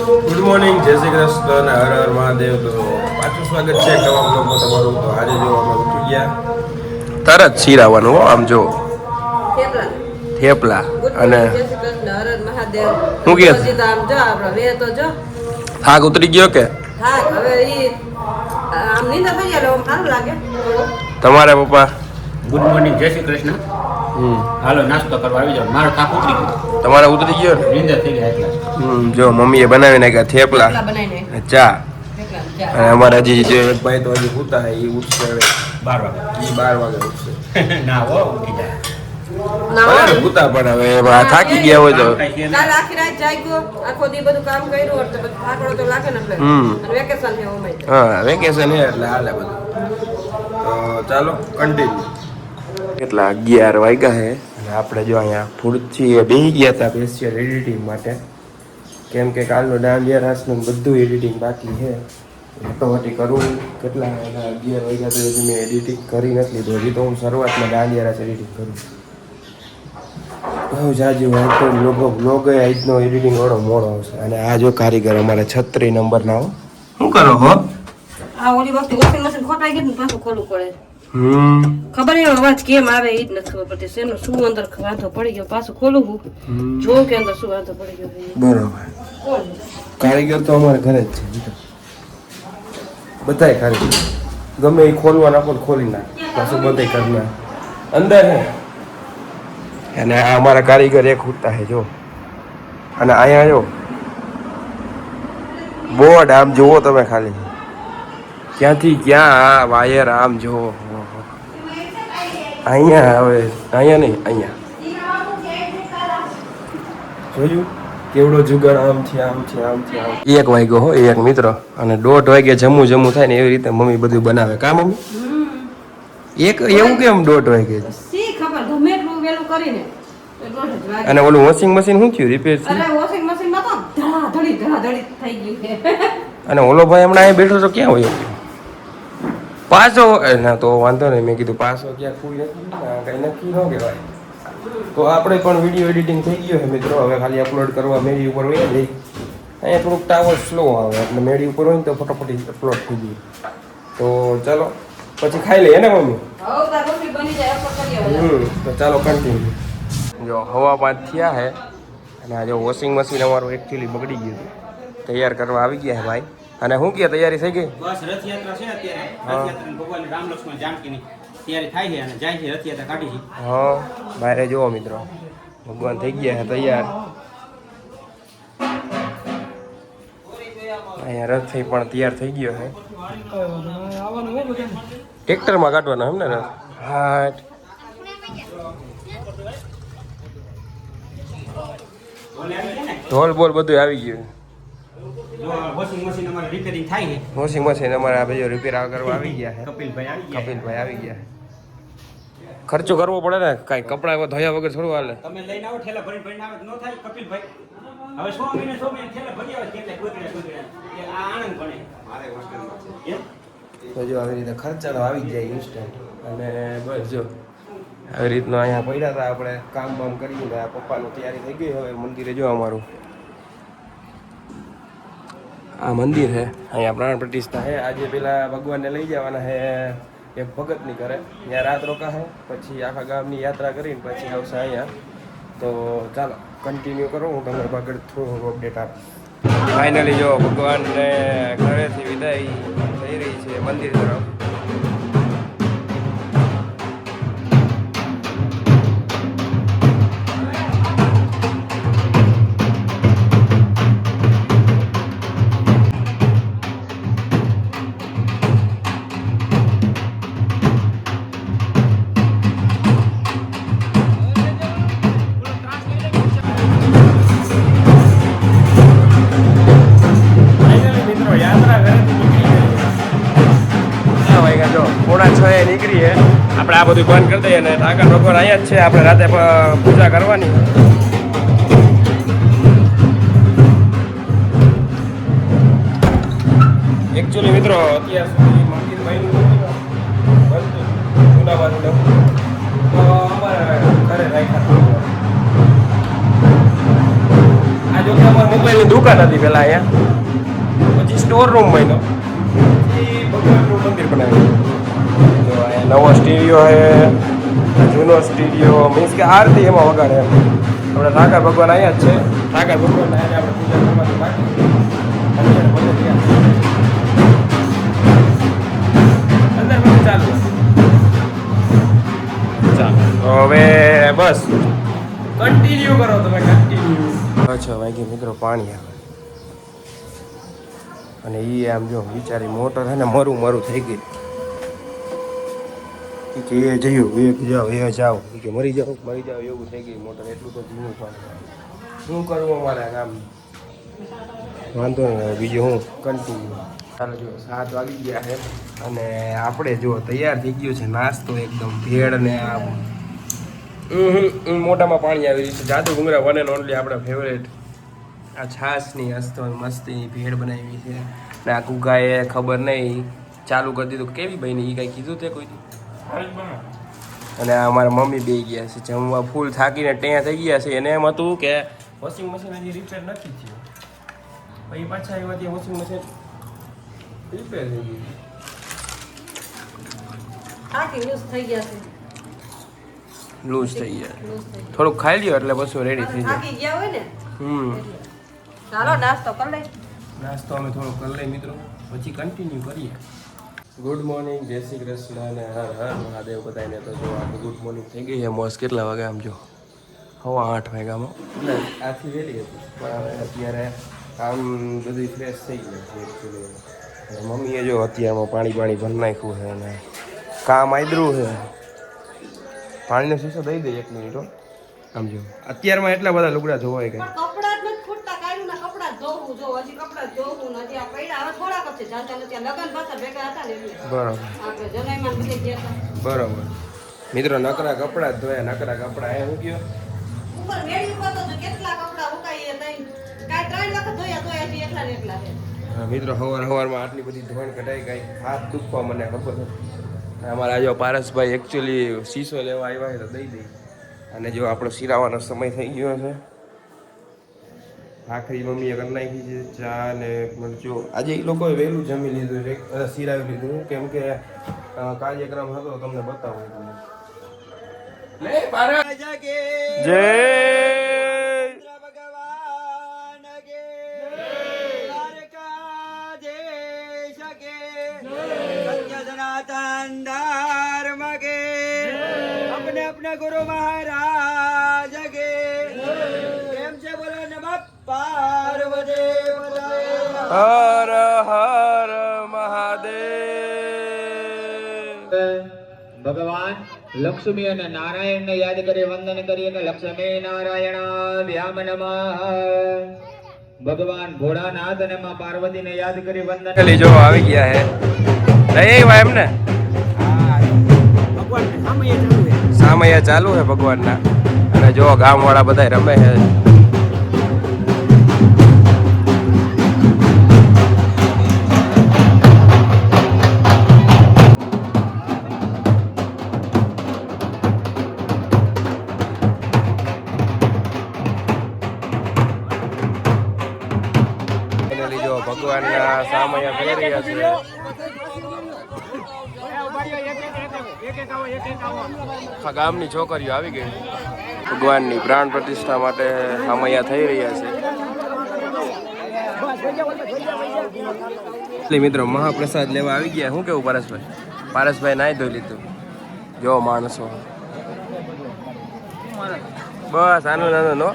Good morning, જય શ્રી કૃષ્ણ અને હર હર મહાદેવ. તો પાછું સ્વાગત છે નવા બ્લોગમાં તમારું. તો આજે જો અમે ઉઠી ગયા તરત શીરાવાનું હો, આમ જો થેપલા અને હું કે થાક ઉતરી ગયો કે તમારા પપ્પા? ગુડ મોર્નિંગ, જય શ્રી કૃષ્ણ. હાલો નાસ્તો કરવા આવી જાવ. મારો થાક ઉતરી ગયો. તમારે ઉતરી ગયો ને? નીંદર થઈ ગઈ એટલે. જો મમ્મીએ બનાવી નાખ્યા થેપલા, ચા. અને અમારા હજી જે એક ભાઈ તો હજી ઉતા હે, એ ઉઠશે હવે 12 વાગે. એ 12 વાગે ઉઠશે. ના હો, ઉઠી જાય. ઉતા પણ હવે થાકી ગયા હોય તો કાલ આખી રાત જાગ્યો, આખો દી બધું કામ કર્યું એટલે બધું થાકડો તો લાગે ને એટલે. અને વેકેશન છે ઓમે. હા, વેકેશન છે એટલે હાલે બધું. તો ચાલો કન્ટિન્યુ. કેટલા 11 વાગ્યા છે અને આપણે જો અહીંયા ફૂડથી બેસી ગયા હતા સ્પેશિયલ એડિટિંગ માટે, કેમ કે કાલનો દાંડિયા રાસનું બધું એડિટિંગ બાકી છે. ઓટોમેટિક કરવું કેટલા 11 વાગ્યા તો હજી મેં એડિટિંગ કરી નથી લીધું. હજી તો હું શરૂઆતમાં દાંડિયા રાસ એડિટિંગ કરું. બહુ જાજુ બ્લોગ આજનો એડિટિંગ વાળો મોડો આવશે. અને આ જો કારીગર અમારે 36 નંબરના હો. શું કરો હો? આ ઓલી વખતે વોશિંગ મશીન ખોટાઈ ગયું ને પાછું ખોલવું પડે. ખબર નહીં અવાજ કેમ આવે એ જ નથી ખબર પડતી. શેનો શું અંદર વાંધો પડી ગયો, પાછું ખોલું હું જોઉં કે અંદર શું વાંધો પડી ગયો. બરોબર. કારીગર તો અમારા ઘરે જ છે, બધાય કારીગર ગમે એ ખોલવા નાખો ખોલી નાખે, પાછું બધાય કરના અંદર હે. અને આ અમારા કારીગર એક ઉઠતા હે જો. અને અહીંયા જો બોર્ડ આમ જુઓ તમે ખાલી, ક્યાંથી ક્યાં આ વાયર આમ જુઓ. અહીંયા હવે અહીંયા નહીં, અહીંયા જોયું કેવડો જુગાડ આમથી આમથી આમથી આમ. 1 વાગ્યો હો, એક મિત્ર. અને 1:30 વાગે જમવું થાય ને એવી રીતે મમ્મી બધું બનાવે. કા મમ્મી? એક એવું કેમ 1:30 વાગે? સી ખબર ગમે એટલું વેલું કરીને. અને ઓલું વોશિંગ મશીન શું થયું? રિપેર થયું? અરે વોશિંગ મશીન માં તો ધડાધડી થઈ ગયું છે. અને ઓલો ભાઈ હમણાં અહીં બેઠો તો ક્યાં હોય? પાછો ના તો વાંધો નહીં, મેં કીધું પાછો ક્યાં કોઈ નથી, કંઈ નક્કી ન કહેવાય. તો આપણે પણ વિડીયો એડિટિંગ થઈ ગયો છે મિત્રો. હવે ખાલી અપલોડ કરવા મેળી ઉપર હોય જઈ. અહીંયા થોડુંક ટાવર સ્લો આવે એટલે મેળી ઉપર હોય ને તો ફટાફટી અપલોડ થઈ ગયું. તો ચાલો પછી ખાઈ લઈએ ને મમ્મી? તો ચાલો કન્ટિન્યુ. જો હવા 5 થયા છે અને આ જો વોશિંગ મશીન અમારું એકચ્યુઅલી બગડી ગયું હતું, તૈયાર કરવા આવી ગયા છે ભાઈ. અને શું કે તૈયારી થઈ ગઈ? બસ રથયાત્રા છે અત્યારે. રથયાત્રા ભગવાન રામ લક્ષ્મણ જાનકીની તૈયારી થાય છે અને જાય છે, રથયાત્રા કાઢી છે. હા, બહાર જુઓ મિત્રો, ભગવાન થઈ ગયા છે તૈયાર. અહીંયા રથ થઈ પણ તૈયાર થઈ ગયો છે. ટ્રેક્ટરમાં કાઢવાનો એમ ને રથ? હા. ઢોલ બોલ બધું આવી ગયું. વોશિંગ મશીન અમારે રિપેરિંગ થાય છે. વોશિંગ મશીન અમારે આ બધું રિપેર કરવા આવી ગયા છે. કપિલભાઈ આવી ગયા. ખર્ચો કરવો પડે ને, કાંઈ કપડાં ધોયા વગર થોડું હાલે. તમે લઈને આવો ઠેલા ભરીને આવે ન થાય કપિલભાઈ. હવે 6 મહિને ઠેલા ભરી આવે એટલે ગોતડા આ આનંદ ભણે મારે હોસ્ટેલમાં છે. તો જો આવી રીતે ખર્ચાનો આવી જાય ઇન્સ્ટન્ટ. અને બસ જો આવી રીતનું અહીંયા પડ્યા હતા આપણે કામ બામ કરીને. આ પપ્પાનું તૈયારી થઈ ગઈ. હવે મંદિરે જો અમારું આ મંદિર છે, અહીંયા પ્રાણ પ્રતિષ્ઠા છે. આજે પેલા ભગવાનને લઈ જવાના છે એક ભગતની ઘરે, ત્યાં રાત રોકા છે. પછી આખા ગામની યાત્રા કરીને પછી આવશે અહીંયા. તો ચાલો કન્ટિન્યુ કરો, હું તમને આગળ થોડું અપડેટ આપીશ. ફાઇનલી જો ભગવાનને ઘરેથી વિદાય થઈ રહી છે મંદિર તરફ. નીકળી છે આપણે. આ બધું બંધ કરી દઈએ અને ઠાકર ભગવાન અહીંયા જ છે. આપણે રાતે પૂજા કરવાની. એકચ્યુઅલી મિત્રો અત્યાર સુધી મંદિર બન્યું જૂનાબાનું તો અમારા ઘરે રાખ્યા. આ જો કે અમારા મોબાઈલની દુકાન હતી પેલા અહીંયા, પછી સ્ટોર રૂમ બન્યો, પછી ભગવાનનું મંદિર બનાવ્યું. જો અહીંયા નવો સ્ટીરિયો છે, જૂનો સ્ટીરિયો, મીન્સ કે આરતી એમાં વગાડે એમ. આપણે ઠાકર ભગવાન અહીંયા જ છે, ઠાકર ભગવાન અહીંયા આપણે પૂજા કરવાની બાકી. અત્યારે બધે ત્યાં અંદર બધું ચાલુ. ચાલો હવે બસ કન્ટિન્યુ કરો તમે, કન્ટિન્યુ. 6 વાગે મિત્રો પાણી આવે અને એ આમ જો બિચારી મોટર છે ને મરું થઈ ગઈ કે એ જયું એ જાઓ કે મરી જાઓ એવું થઈ ગઈ મોટર. એટલું તો ધીમું પાણી. શું કરવું અમારે કામ? વાંધો નહીં, બીજું હું કન્ટિન્યુ. ચાલો જો 7 વાગી ગયા છે અને આપણે જો તૈયાર થઈ ગયું છે નાસ્તો એકદમ ભેળ ને આમ મોઢામાં પાણી આવી રહ્યું છે. જાદુ ભૂંગળા વન એન્ડ ઓનલી આપણા ફેવરેટ. આ છાશની હસ્તો મસ્તી ભેળ બનાવી છે ને આ ગુગાએ ખબર નહીં ચાલુ કરી દીધું. કેવી બની એ કાંઈ કીધું તે કોઈ? અને આ અમારા મમ્મી બે ગયા છે જમવા, ફૂલ થાકીને ટેયા થઈ ગયા છે. એને એમ હતું કે વોશિંગ મશીન હજી રિપેર નથી થયું, પછી પાછા આવ્યા ત્યાં વોશિંગ મશીન રિપેર થઈ ગયું. લૂઝ થઈ ગયા, થોડુંક ખાઈ લ્યો એટલે પછી રેડી થઈ જાય. ચાલો નાસ્તો કરી લઈ. નાસ્તો અમે થોડો કરી લઈએ મિત્રો, પછી કન્ટિન્યુ કરીએ. ગુડ મોર્નિંગ, જય શ્રી કૃષ્ણ અને હર હર મહાદેવ બધાને. તો જો આપણે ગુડ મોર્નિંગ થઈ ગઈ છે. મોસ કેટલા વાગે આમ જો 8:15 વાગ્યામાં, એટલે આથી વહેલી હતી પણ હવે અત્યારે આમ બધું ફ્રેશ થઈ ગયું છે એકચ્યુઅલી. મમ્મીએ જો અત્યારમાં પાણી ભરી નાખ્યું છે અને કામ આદરું છે. પાણીનો શીશો દઈ દઈએ 1 મિનિટ. આમ જો અત્યારમાં એટલા બધા લુગડા ધોવાય ગયા. બરોબર મિત્રો, નકરા કપડા જ ધોયા, નકરા કપડા એ હું ગયો મિત્રો. સવારમાં આટલી બધી ધોણ કઢાઈ ગઈ, હાથ દુખવા મને ખબર નથી. અમારા જો પારસભાઈ એકચ્યુઅલી શીશો લેવા આવ્યા છે તો દઈ દઈ. અને જો આપણો સિરાવાનો સમય થઈ ગયો છે. ભાખરી મમ્મીએ કરી નાખી છે, ચા ને મરચો. આજે એ લોકોએ વહેલું જમી લીધું છે, સિરાવી લીધું, કેમ કે કાર્યક્રમ હતો તમને બતાવું. જય अपने गुरु महाराज के प्रेम से बोलो नमः पार्वती હર હર મહાદેવ. ભગવાન લક્ષ્મી અને નારાયણ ને યાદ કરી વંદન કરી અને લક્ષ્મી નારાયણ ભ્યામ નમઃ. ભગવાન ભોળાનાથ અને માં પાર્વતી ને યાદ કરી વંદન. જો આવી ગયા હે લઈ આવ્યા એમને. સામૈયા ચાલુ છે ભગવાનના. અને જો ગામ વાળા બધા રમે છે. જો ભગવાનના સામૈયા થઈ રહ્યા છે. ગામની છોકરીઓ આવી ગઈ. ભગવાનની પ્રાણ પ્રતિષ્ઠા માટે સામૈયા થઈ રહ્યા છે. મિત્રો મહાપ્રસાદ લેવા આવી ગયા. શું કેવું પારસભાઈ નાઈ ધોઈ લીધું. જો માણસો બસ આનંદ આનંદ હો.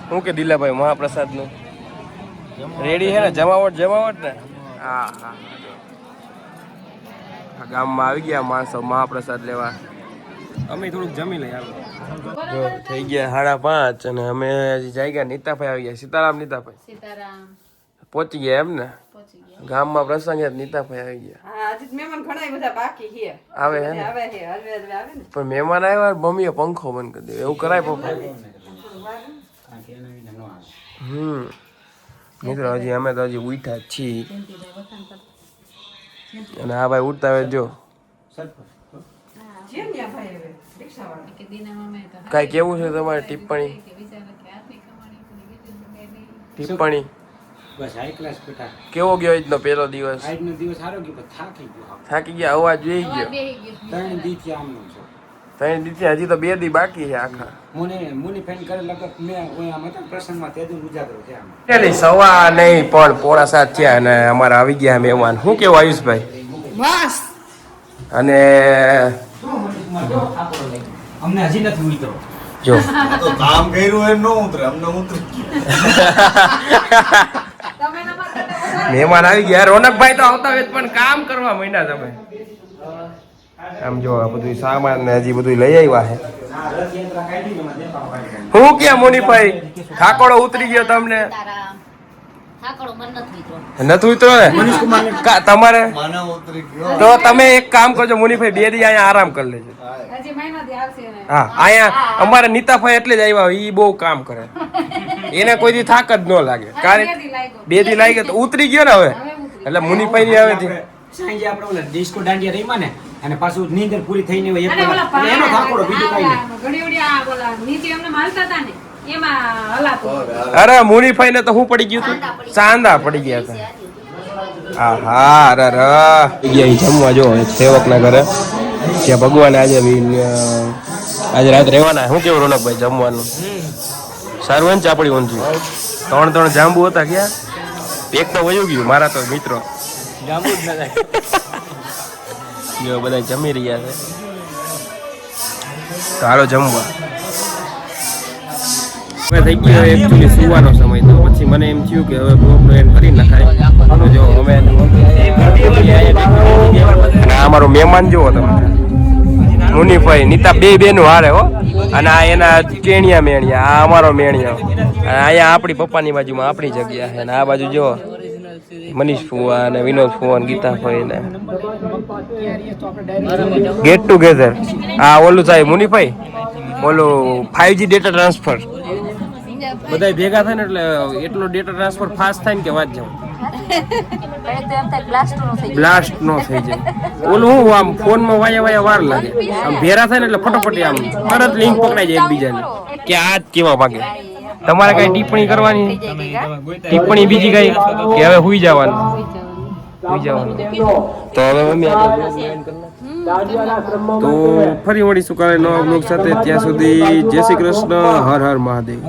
શું કે દિલાભાઈ મહાપ્રસાદ નું રેડી છે ને? જમાવટ ને. હા હા, ગામમાં આવી ગયા માણસો મહાપ્રસાદ લેવા. અમે થોડુંક જમી લઈએ. જો થઈ ગયા 5:30 અને અમે હજી જઈ ગયા. નીતાભાઈ આવી ગયા. સીતારામ નીતાભાઈ પહોંચી ગયા એમ ને? ગામમાં પ્રસંગ છે, નીતાભાઈ આવી ગયા. આવે હે પણ મહેમાન આવ્યા મમ્મીએ પંખો બંધ કરી દે એવું કરાય પપ્પા? મિત્રો હજી અમે તો હજી ઉઠ્યા જ છીએ. અને આ ભાઈ ઉઠતા હોય જો કઈ કેવું છે તમારે ટિપ્પણી? ટિપ્પણી બસ હાઈ ક્લાસ બેટા. કેવો ગયો આજનો પહેલો દિવસ? આજનો દિવસ સારો ગયો પણ થાકી ગયો. થાકી ગયા, અવાજ વહી ગયો. 3 દીથી આમનું છે. ત્રણ દિવસથી હજી તો 2 દી બાકી છે આખા. મુની ફેન કરે લગત મેં ઓય આમ હતા પ્રસંગમાં તે દી ઉજાગરો છે આમ. પેલી સવા નહીં પણ 6:45 થયા અને અમારા આવી ગયા મહેમાન. શું કેવું આયુષભાઈ? બસ અને અમને હજી નથી ઉતરો. જો તો કામ કર્યું એમ ન ઉતરે, અમને ઉતરી મહેમાન આવી ગયા. રોનકભાઈ તો આવતા હોય પણ કામ કરવા માંડ્યા તમે. આમ જો આ બધું સામાન ને હજી બધું લઈ આવ્યા છે. રથયાત્રા કાઢી ને એમાં દેખાડો કાઢી. હું ક્યાં મુનીભાઈ ઠાકોડો ઉતરી ગયો તમને? નથી ઉતરો ને તમારે? મને ઉતરી ગયો. તો તમે એક કામ કરજો મુનીભાઈ, 2 દી અહીંયા આરામ કરી લેજો. હા, અહીંયા અમારે નીતાભાઈ એટલે જ આવ્યા હોય, ઈ બહુ કામ કરે. એને કોઈ દી થાક જ ન લાગે. કારણ 2 દી લાગી તો ઉતરી ગયો ને હવે. એટલે મુનીભાઈ ની હવેથી સાંજે આપણે ઓલા ડિસ્કો દાંડિયા રહીમાં ને અને પાછું નીંદર પૂરી થઈને હોય એક કલાક. એટલે એનો થાકોડો બીજું કાંઈ નહીં. અરે મુનીભાઈ ને તો હું પડી ગયું હતું, ચાંદા પડી ગયા હતા. આહા અરે ગયા જમવા જો સેવક ના ઘરે ત્યાં ભગવાન આજે રાત રહેવાના. શું કેવું રોનકભાઈ જમવાનું? સારું હોય ને ચાપડી ઊંધી? 3 જાંબુ હતા ક્યાં? એક તો વયું ગયું મારા તો મિત્રો. જાંબુ જ ન જો બધા જમી રહ્યા છે. તો હાલો જમવા. હવે થઈ ગયો એકચ્યુઅલી સુવાનો સમય, તો પછી મને એમ થયું કે હવે બ્લોગનો એન્ડ કરી નખાય. તો જો અમે અને આ અમારો મહેમાન જુઓ તમે, મુનીભાઈ નીતા 2 બેનું હારે હો. અને આ એના કેણિયા મેણિયા, આ અમારો મેણિયા. અહીંયા આપણી પપ્પાની બાજુમાં આપણી જગ્યા છે. અને આ બાજુ જો મનીષ ફુવા અને વિનોદ ફુવા ગીતા ભાઈ ને ગેટ ટુગેધર. આ ઓલું થાય મુનીભાઈ, ઓલું 5G ડેટા ટ્રાન્સફર. બધા ભેગા થાય ને એટલે એટલો ડેટા ટ્રાન્સફર ફાસ્ટ થાય ને કે વાત જાવ, બ્લાસ્ટ નો થઈ જાય. ઓલું હું આમ ફોનમાં વાયા વાર લાગે, આમ ભેરા થાય ને એટલે ફટોફટી આમ તરત લિંક પકડાઈ જાય એકબીજાને કે આ જ કેવા માંગે. તમારે કઈ ટિપ્પણી કરવાની? ટિપ્પણી બીજી કઈ કે હવે હુઈ જવાનું? તો હવે મમ્મી તો ફરી મળીશું કાલે નવા બ્લોગ સાથે. ત્યાં સુધી જય શ્રી કૃષ્ણ, હર હર મહાદેવ.